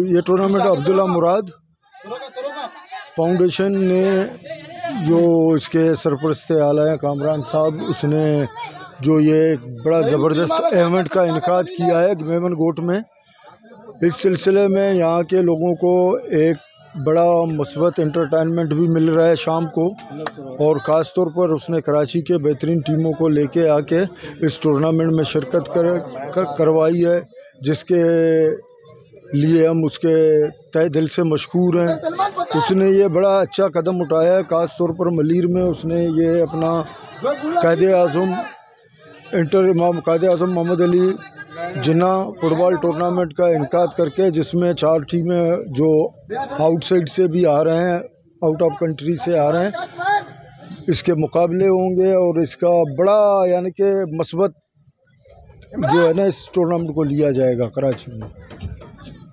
ये टूर्नामेंट अब्दुल्ला मुराद फाउंडेशन ने, जो इसके सरपरस्त आला हैं कामरान साहब, उसने जो ये बड़ा ज़बरदस्त इवेंट का इनकाद किया है मेमन गोट में। इस सिलसिले में यहाँ के लोगों को एक बड़ा मुस्बत एंटरटेनमेंट भी मिल रहा है शाम को, और ख़ास तौर पर उसने कराची के बेहतरीन टीमों को लेके आके इस टूर्नामेंट में शिरकत करवाई है, जिसके लिए हम उसके तहे दिल से मशकूर हैं। उसने ये बड़ा अच्छा कदम उठाया है, ख़ास तौर पर मलीर में उसने ये अपना कायदे आज़म मोहम्मद अली जिन्ना फुटबॉल टूर्नामेंट का इनकाद करके, जिसमें 4 टीमें जो आउटसाइड से भी आ रहे हैं, आउट ऑफ कंट्री से आ रहे हैं, इसके मुकाबले होंगे। और इसका बड़ा यानी कि मस्बत जो है ना, इस टूर्नामेंट को लिया जाएगा कराची में।